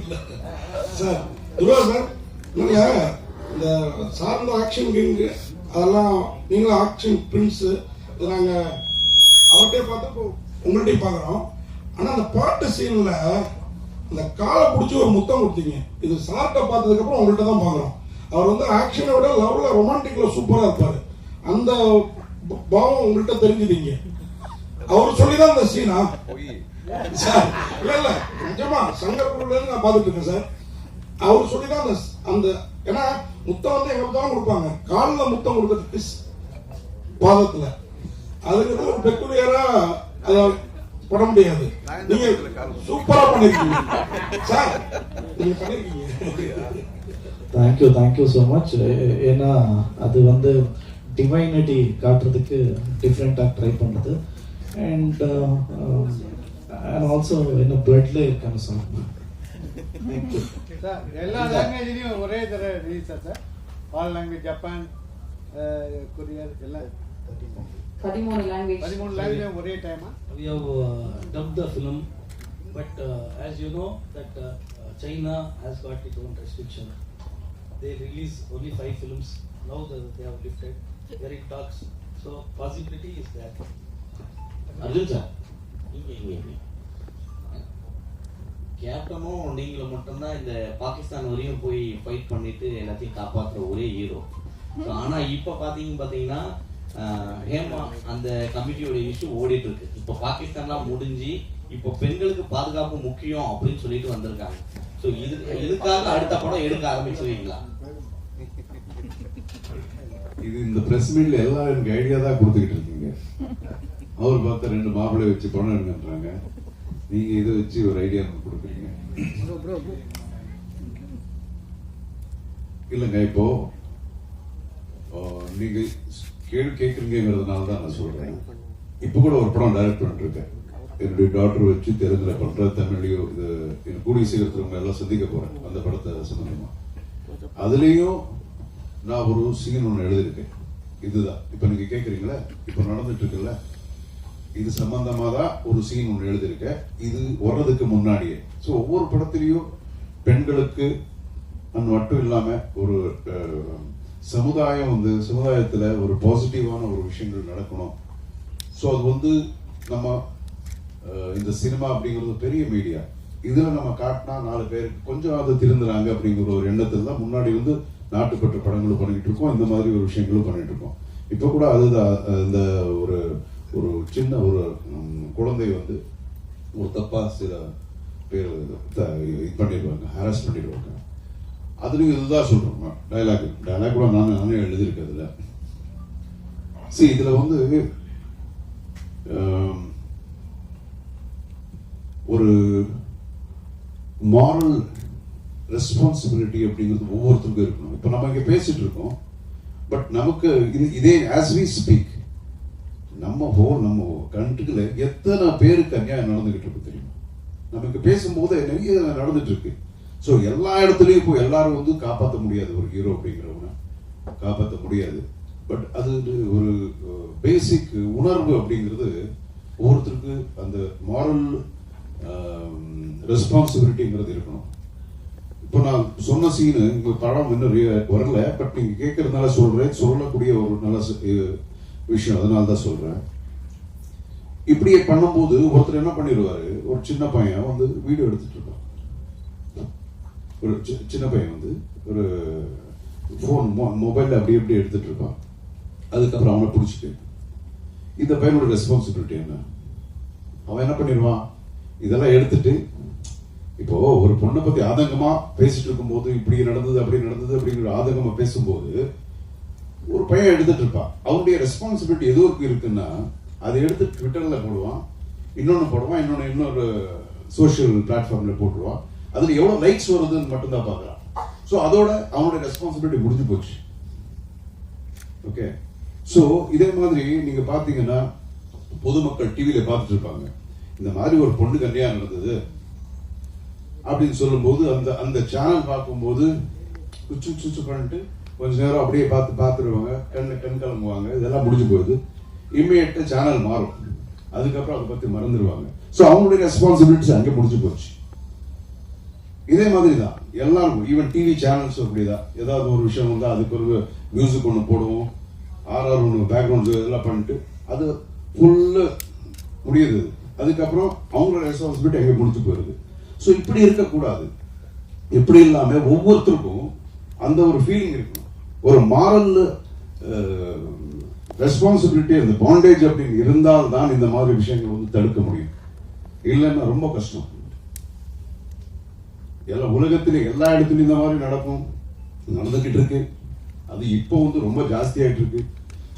இல்லை sir. Dhruva sir, நீங்கள் இந்த சார்ந்த ஆக்ஷன் கிங்கு அதெல்லாம் நீங்களும் ஆக்ஷன் பிரின்ஸு நாங்கள் அவர்கிட்டே பார்த்தப்போ உங்கள்கிட்டையும் பார்க்குறோம். ஆனால் அந்த பாட்டு சீனில் அந்த காலை பிடிச்சி ஒரு முத்தம் கொடுத்தீங்க. இது சார்ட்டை பார்த்ததுக்கப்புறம் உங்கள்கிட்ட தான் பார்க்குறோம். அவர் வந்து ஆக்ஷனை விட லவ்வில் ரொமான்டிக்கில் சூப்பராக இருப்பார். அந்த பாவம் உங்கள்கிட்ட தெரிஞ்சுதீங்க. அவர் சொல்லி தான் அந்த சீனா சார். இல்லை இல்லை நிஜமா சங்கர்புரிலேருந்து நான் பார்த்துட்டு இருக்கேன் சார். அவர் சொல்லி தான் அந்த ஏன்னா முத்தம் வந்து எங்க தான் கொடுப்பாங்க, காலில் முத்தம் கொடுக்கறதுக்கு பாதத்தில். அதுக்கு ஒரு பெக்குலியரா அதை பண்ண முடியாது. நீங்க சூப்பரா பண்ணிருக்கீங்க சார், நீங்க பண்ணிருக்கீங்க. Thank you so much. ஏன்னா அது வந்து டிவைனிட்டி காட்டுறதுக்கு டிஃப்ரெண்டாக ட்ரை பண்ணுறது. அண்ட் ஆல்சோ என்ன பிளட்ல இருக்காங்க சார். Thank you sir. எல்லா லாங்குவேஜ்லையும் ஒரே தர ரிலீஸா சார்? ஆல் லாங்குவேஜ், ஜப்பான், கொரியர் எல்லாம் 13 லாங்குவேஜ் ஒரே டைமா? We have dubbed the film, but as you know that China has got its own restriction. They release only 5 films. Now they have lifted. They are in talks. So possibility is there. Arjun sir, இங்கே கேப்டனும் நீங்களும் மட்டும்தான் இந்த பாகிஸ்தான் வரையும் போய் fight பண்ணிட்டு எல்லாத்தையும் காப்பாற்றுற ஒரே hero. So ஆனால் இப்போ பார்த்தீங்கன்னா ஹேமா அந்த கமிட்டியோட இஷ்யூ ஓடிட்டு இருக்கு. இப்போ பாகிஸ்தான்லாம் முடிஞ்சு இப்போ பெண்களுக்கு பாதுகாப்பு முக்கியம் அப்படின்னு சொல்லிட்டு வந்திருக்காங்க. ஸோ இதுக்காக அடுத்த படம் எடுக்க ஆரம்பிச்சிருக்கீங்களா? இது இந்த பிரஸ் மீட்ல எல்லாரும் எனக்கு ஐடியா தான் கொடுத்துக்கிட்டு இருக்கீங்க. அவர் பார்த்த 2 மாப்பிள்ளை வச்சு பணம் எடுங்கன்றாங்க, நீங்க இதை வச்சு ஒரு ஐடியா கொடுக்குறீங்க. இல்லைங்க, இப்போ நீங்க கேள்வி கேட்குறீங்கிறதுனால தான் நான் சொல்றேன். இப்போ கூட ஒரு படம் டைரக்ட் பண்ணிட்டு இருக்கேன். என்னுடைய டாக்டர் வச்சு தெலுங்குல பண்ற, தமிழ்லையும் இது கூடிய சீக்கிரத்தில் எல்லாம் சந்திக்க போறேன் அந்த படத்தை சம்பந்தமா. அதுலேயும் நான் ஒரு சீன் ஒன்று எழுதியிருக்கேன். இதுதான் இப்போ நீங்க கேட்குறீங்களா, இப்போ நடந்துட்டு இருக்குல்ல, இது சம்பந்தமா தான் ஒரு சீன் ஒன்று எழுதியிருக்கேன். இது வர்றதுக்கு முன்னாடியே. ஸோ ஒவ்வொரு படத்திலையும் பெண்களுக்கு மட்டும் இல்லாம ஒரு சமுதாயத்துல ஒரு பாசிட்டிவான ஒரு விஷயங்கள் நடக்கணும். ஸோ அது வந்து நம்ம இந்த சினிமா அப்படிங்கிறது பெரிய மீடியா, இதுல நம்ம காட்டினா 4 பேருக்கு கொஞ்சம் அது திருந்துறாங்க அப்படிங்கிற ஒரு எண்ணத்துல தான் முன்னாடி வந்து நாட்டுப்பற்ற படங்களும் பண்ணிட்டு இருக்கோம், இந்த மாதிரி ஒரு விஷயங்களும் பண்ணிட்டு இருக்கோம். இப்போ கூட அதுதான் இந்த ஒரு ஒரு சின்ன ஒரு குழந்தை வந்து ஒரு தப்பா சில பேர் இது பண்ணிடுவாங்க, ஹராஸ் பண்ணிடுவாங்க. அதுலயும் இதுதான் சொல்றோம். டைலாக் கூட நானே எழுதியிருக்கேன். இதுல இதுல வந்து ஒரு மாரல் ரெஸ்பான்சிபிலிட்டி அப்படிங்கிறது ஒவ்வொருத்தருக்கும் இருக்கணும். இப்ப நம்ம இங்க பேசிட்டு இருக்கோம், பட் நமக்கு இதே ஆஸ் வி ஸ்பீக் நம்ம கண்ட்ரில எத்தனை பேருக்கு அநியாயம் நடந்துகிட்டு இருக்கு தெரியுமா? நமக்கு பேசும்போது நிறைய நடந்துட்டு இருக்கு. ஸோ எல்லா இடத்துலயும் இப்போ எல்லாரும் வந்து காப்பாற்ற முடியாது, ஒரு ஹீரோ அப்படிங்கிறவங்க காப்பாற்ற முடியாது. பட் அது ஒரு பேசிக் உணர்வு அப்படிங்கிறது ஒவ்வொருத்தருக்கு அந்த மாரல் ரெஸ்பான்சிபிலிட்டிங்கிறது இருக்கணும். இப்போ நான் சொன்ன சீனு உங்க படம் இன்னும் வரல, பட் நீங்க கேட்கறதுனால சொல்லக்கூடிய ஒரு நல்ல விஷயம், அதனால தான் சொல்றேன். இப்படியே பண்ணும்போது ஒருத்தர் என்ன பண்ணிடுவாரு, ஒரு சின்ன பையன் வந்து வீடியோ எடுத்துட்டு இருப்பான். ஒரு சின்ன பையன் வந்து ஒரு போன் மொபைல்ல அப்படி எப்படி எடுத்துட்டு இருப்பான். அதுக்கப்புறம் அவனை பிடிச்சிட்டு இந்த பையனோட ரெஸ்பான்சிபிலிட்டி என்ன? அவன் என்ன பண்ணிடுவான், இதெல்லாம் எடுத்துட்டு இப்போ ஒரு பொண்ணை பத்தி ஆதங்கமா பேசிட்டு இருக்கும் போது இப்படி நடந்தது அப்படி நடந்தது அப்படிங்கிற ஆதங்கமா பேசும்போது ஒரு பையன் எடுத்துட்டு இருப்பான். அவனுடைய ரெஸ்பான்சிபிலிட்டி எது இருக்குன்னா அதை எடுத்து ட்விட்டர்ல போடுவான், இன்னொன்னு போடுவான், இன்னொரு சோசியல் பிளாட்ஃபார்ம்ல போட்டுருவான். அதுல எவ்வளவு லைக்ஸ் வருதுன்னு மட்டும்தான் பாக்குறான். ஸோ அதோட அவனுடைய ரெஸ்பான்சிபிலிட்டி முடிஞ்சு போச்சு. ஓகே, ஸோ இதே மாதிரி நீங்க பாத்தீங்கன்னா பொதுமக்கள் டிவியில பார்த்துட்டு இருப்பாங்க, இந்த மாதிரி ஒரு பொண்ணுக்கு அநியாயம் நடந்தது அப்படின்னு சொல்லும் போது அந்த சேனல் பார்க்கும்போது சுச்சு பண்ணிட்டு கொஞ்ச நேரம் அப்படியே பார்த்துருவாங்க, கண் கலங்குவாங்க, இதெல்லாம் முடிஞ்சு போகுது. இம்மிடியேட்டா சேனல் மாறும், அதுக்கப்புறம் அதை பத்தி மறந்துடுவாங்க. ஸோ அவங்களுடைய ரெஸ்பான்சிபிலிட்டிஸ் அங்கே முடிஞ்சு போச்சு. இதே மாதிரி தான் எல்லாருக்கும், ஈவன் டிவி சேனல்ஸும் அப்படிதான். ஏதாவது ஒரு விஷயம் வந்தால் அதுக்கு ஒரு மியூசிக் ஒன்று போடுவோம், ஆர்ஆர் ஒன்று பேக்ரவுண்ட் இதெல்லாம் பண்ணிட்டு அது ஃபுல்லு முடியுது. அதுக்கப்புறம் அவங்களோட ரெஸ்பான்சிபிலிட்டி எங்கே முடிச்சு போயிடுது. ஸோ இப்படி இருக்கக்கூடாது. இப்படி இல்லாமல் ஒவ்வொருத்தருக்கும் அந்த ஒரு ஃபீலிங் இருக்கணும். ஒரு மாரல் ரெஸ்பான்சிபிலிட்டி, அந்த பாண்டேஜ் அப்படின்னு இருந்தால் தான் இந்த மாதிரி விஷயங்கள் வந்து தடுக்க முடியும். இல்லைன்னா ரொம்ப கஷ்டம். எல்லா உலகத்திலும் எல்லா இடத்துலையும் இந்த மாதிரி நடக்கும், நடந்துகிட்டு இருக்கு. அது இப்போ வந்து ரொம்ப ஜாஸ்தியாயிட்டு இருக்கு.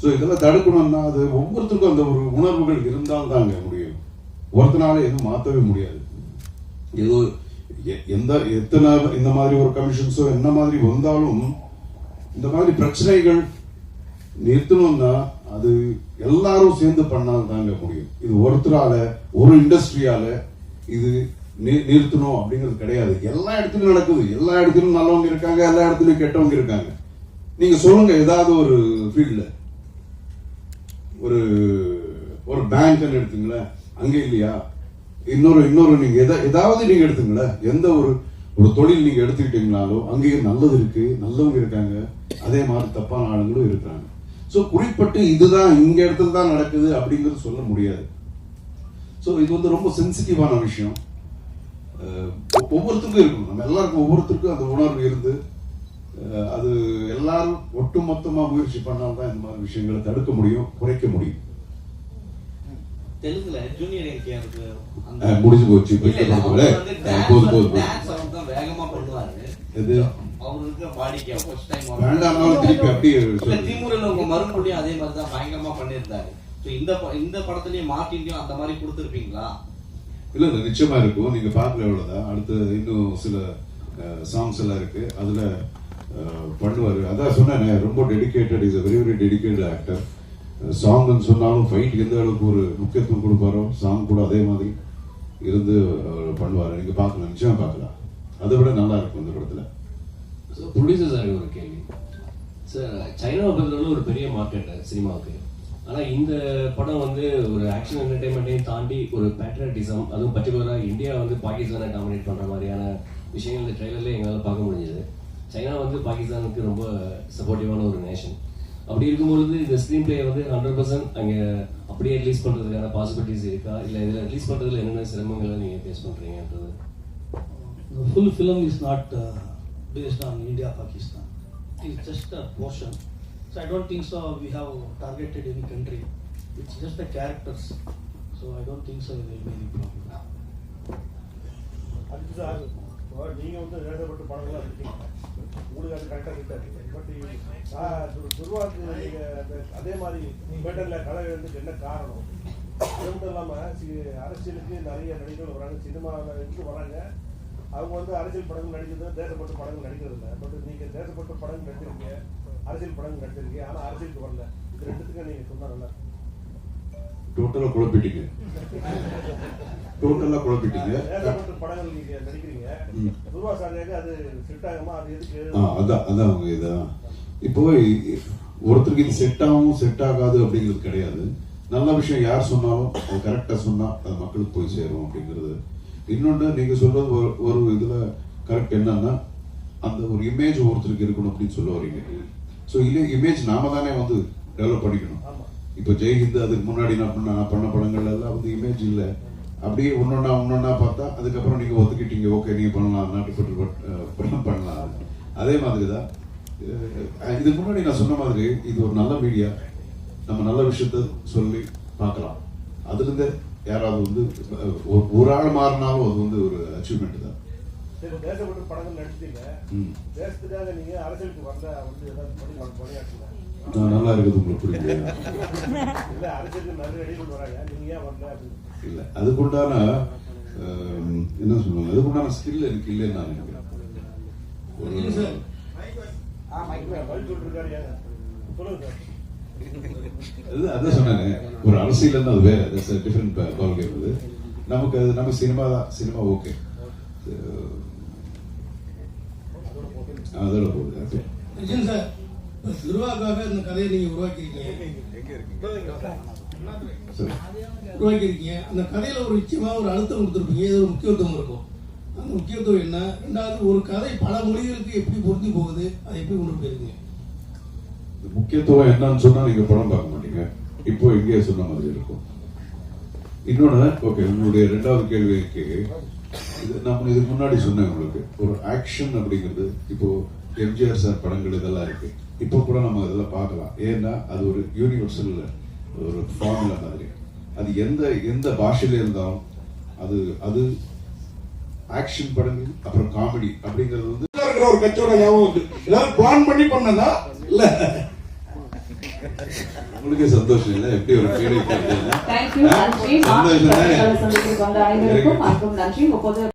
ஸோ இதெல்லாம் தடுக்கணும்னா அது ஒவ்வொருத்தருக்கும் அந்த ஒரு உணர்வுகள் இருந்தால் தாங்க முடியும். ஒருத்தனால எதுவும் மாற்றவே முடியாது. ஏதோ எத்தனை இந்த மாதிரி ஒரு கமிஷன்ஸோ என்ன மாதிரி வந்தாலும் இந்த மாதிரி பிரச்சனைகள் நிறுத்தணும்னா அது எல்லாரும் சேர்ந்து பண்ணால் தாங்க முடியும். இது ஒருத்தரால ஒரு இண்டஸ்ட்ரியால இது நிறுத்தணும் அப்படிங்கிறது கிடையாது. எல்லா இடத்துலயும் நடக்குது. எல்லா இடத்துலயும் நல்லவங்க இருக்காங்க, எல்லா இடத்துலயும் கெட்டவங்க இருக்காங்க. நீங்க சொல்லுங்க, ஏதாவது ஒரு ஃபீல்ட்ல ஒரு பேங்க் எடுத்துங்களேன், அங்க இல்லையா? இன்னொரு நீங்க ஏதாவது நீங்க எடுத்துங்களேன், எந்த ஒரு தொழில் நீங்க எடுத்துக்கிட்டீங்கனாலும் அங்கேயும் நல்லது இருக்கு, நல்லவங்க இருக்காங்க, அதே மாதிரி தப்பான ஆளுங்களும் இருக்கிறாங்க. ஸோ குறிப்பிட்டு இதுதான் இங்க இடத்துல தான் நடக்குது அப்படிங்கிறது சொல்ல முடியாது. ஸோ இது வந்து ரொம்ப சென்சிட்டிவான விஷயம். ஒவ்வொருத்தருக்கும் இருக்கணும். நம்ம எல்லாருக்கும் ஒவ்வொருத்தருக்கும் அந்த உணர்வு இருந்து அது எல்லாரும் ஒட்டுமொத்தமா முயற்சி பண்ணால்தான் இந்த மாதிரி விஷயங்களை தடுக்க முடியும், குறைக்க முடியும். தெலுங்குல ஜூனியர் என்டிஆருக்கு முடிஞ்சு போச்சு. வேகமா பண்ணுவாரு. அவருக்கு பாடிக்கு ஃபர்ஸ்ட் டைம் வேண்டாம்னாலும் திருப்பி அப்படியே திமுறல உங்க மறுபடியும் அதே மாதிரி தான் பயங்கரமா பண்ணியிருந்தாரு. இந்த படத்துலயும் மார்ட்டின்லயும் அந்த மாதிரி கொடுத்துருப்பீங்களா? இல்ல நிச்சயமா இருக்கும். நீங்க பார்க்கல எவ்வளவுதான். அடுத்து இன்னும் சில சாங்ஸ் எல்லாம் இருக்கு, அதுல பண்ணுவாரு. அதான் சொன்னேன், ரொம்ப dedicated, is very very dedicated actor. சாங்னு சொன்னாலும் ஃபைட்டுக்கு எந்த அளவுக்கு ஒரு முக்கியத்துவம் கொடுப்பாரோ சாங் கூட அதே மாதிரி இருந்து பண்ணுவாரு. நீங்க பார்க்கலாம், நிச்சயமா பார்க்கலாம். அதை விட நல்லா இருக்கும் இந்த படத்துல. ப்ரொடியூசர் சார் ஒரு கேள்வி சார். சைனாவை பொறுத்தவரை ஒரு பெரிய மார்க்கெட் சினிமாவுக்கு. ஆனால் இந்த படம் வந்து ஒரு ஆக்ஷன் என்டர்டைன்மெண்ட்டையும் தாண்டி ஒரு பேட்ரியாட்டிசம், அதுவும் பர்டிகுலராக இந்தியா வந்து பாகிஸ்தானை டாமினேட் பண்ணுற மாதிரியான விஷயங்கள் இந்த ட்ரெய்லர்லேயே எங்களால் பார்க்க முடிஞ்சது. சைனா வந்து பாகிஸ்தானுக்கு ரொம்ப சப்போர்ட்டிவான ஒரு நேஷன். அப்படி இருக்கும்பொழுது இந்த ஸ்க்ரீன் பிளே வந்து 100% அங்கே அப்படியே ரிலீஸ் பண்ணுறதுக்கான பாசிபிலிட்டிஸ் இருக்கா, இல்லை இதில் ரிலீஸ் பண்ணுறதுல என்னென்ன சிரமங்களை நீங்கள் face பண்ணுறீங்கன்றது? The full film is not based on India Pakistan. It is just a portion. So I don't think so we have targeted any country. It's just the characters. So I don't think so there will be any problem. அதுக்கு sir நீங்கள் வந்து எழுதப்பட்ட படங்கள்லாம் இருக்கீங்க, உங்களுக்கு அது கரெக்டாக இருக்காது. பட் துருவாக்கு நீங்கள் அதே மாதிரி பேட்டரில் கலை எழுதுக்கு என்ன காரணம்? அது மட்டும் இல்லாமல் அரசியலுக்கு நிறைய நடிகர்கள் வராங்க, சினிமாவில் இருந்து வராங்க. அவங்க வந்து அரசியல் படங்கள் நடிக்கிறது, தேசப்பட்ட படங்கள் நடிக்கிறது இல்லை. பட் நீங்கள் தேசப்பட்ட படங்கள் நடிச்சிருக்கீங்க, அரசியல் படங்கள் நடிச்சிருக்கீங்க, ஆனால் அரசியலுக்கு வரல. இது ரெண்டுத்துக்கும் நீங்கள் சொன்னா நல்லா. டோட்டலா குழப்பிட்டீங்க. தேசப்பட்ட படங்கள் நீங்க நடிக்கிறீங்க, துர்வாசாரியாக அது செட் ஆகுமா? அது எதுக்கு? அதான் அவங்க இதான். இப்போ ஒருத்தருக்கு இது செட் ஆகும் செட் ஆகாது அப்படிங்கிறது கிடையாது. நல்ல விஷயம் யார் சொன்னாலும் அது கரெக்டா சொன்னா அது மக்களுக்கு போய் சேரும் அப்படிங்கிறது. இன்னொன்று நீங்க சொல்றது ஒரு இதுல கரெக்ட். என்னன்னா அந்த ஒரு இமேஜ் ஒருத்தருக்கு இருக்கணும் அப்படின்னு சொல்ல வரீங்க. ஸோ இமேஜ் நாம தானே வந்து டெவலப் பண்ணிக்கணும். இப்போ ஜெய்ஹிந்த் அதுக்கு முன்னாடி நான் பண்ண படங்கள் எல்லாம் வந்து இமேஜ் இல்லை. அப்படியே ஒன்னொன்னா பார்த்தா அதுக்கப்புறம் நீங்க ஒத்துக்கிட்டீங்க, ஓகே நீங்க பண்ணலாம், நாட்டுப்பட்டு பண்ணலாம். அதே மாதிரி தான் இதுக்கு முன்னாடி நான் சொன்ன மாதிரி இது ஒரு நல்ல மீடியா. நம்ம நல்ல விஷயத்த சொல்லி பார்க்கலாம். அதுல இருந்து யாராவது வந்து ஒரு ஆள் மாறினாலும் அது வந்து ஒரு அச்சீவ்மெண்ட் தான். தேசப்பட்ட படங்கள் நடிச்சீங்க, தேசத்துக்காக நீங்க அரசியலுக்கு வந்தா வந்து ஏதாவது பணியாற்றுங்க. நல்லா இருக்குது உங்களுக்கு புரியுது இல்ல? அரசியலுக்கு நிறைய நடிகர்கள் வராங்க, நீங்க ஏன் வரல அப்படின்னு இல்ல. அதுக்குண்டான என்ன சொல்லுவாங்க, அதுக்குண்டான ஸ்கில் எனக்கு இல்லைன்னு நான் நினைக்கிறேன். அதான் சொன்னாங்க, ஒரு அரசியல் அது வேற, டிஃபரெண்ட் பால் கேம். அது நமக்கு அது நம்ம சினிமா ஓகே, அதோட போகுது. துருவாக்காக இந்த கதையை நீங்க உருவாக்கியிருக்கீங்க. அந்த கதையில ஒரு நிச்சயமா ஒரு அழுத்தம் கொடுத்துருப்பீங்க, இது ஒரு முக்கியத்துவம் இருக்கும். முக்கியத்துவம் என்ன, ரெண்டாவது ஒரு கதை பல மொழிகளுக்கு எப்படி பொருந்தி போகுது, அதை எப்படி கொண்டு போயிருக்கீங்க? முக்கியத்துவம் என்னன்னு சொன்னா நீங்க படம் பார்க்க மாட்டீங்க. இப்போ இங்கே சொன்ன மாதிரி இருக்கும். இன்னொன்னு, ஓகே, உங்களுடைய ரெண்டாவது கேள்விக்கு நான் இதுக்கு முன்னாடி சொன்னேன் உங்களுக்கு. ஒரு ஆக்ஷன் அப்படிங்கிறது இப்போ எம்ஜிஆர் சார் படங்கள் இதெல்லாம் இருக்கு. இப்போ கூட நம்ம அதெல்லாம் பார்க்கலாம். ஏன்னா அது ஒரு யூனிவர்சல் ஒரு ஃபார்முலா மாதிரி. அது எந்த பாஷையில இருந்தாலும் அது அது ஆக்ஷன் படங்கள் அப்புறம் காமெடி அப்படிங்கிறது வந்து இருக்கிற ஒரு கட்சியோட ஞாபகம் இருக்கு. எல்லாரும் பிளான் பண்ணி பண்ணதா இல்ல? உங்களுக்கே சந்தோஷம் இல்லை? எப்படி ஒரு கேள்வி கேட்டீங்க? தேங்க்யூ. நன்றி. சந்தோஷம் தானே? சந்திப்பிற்கு வந்த அனைவருக்கும் அன்பும் நன்றி. இப்போது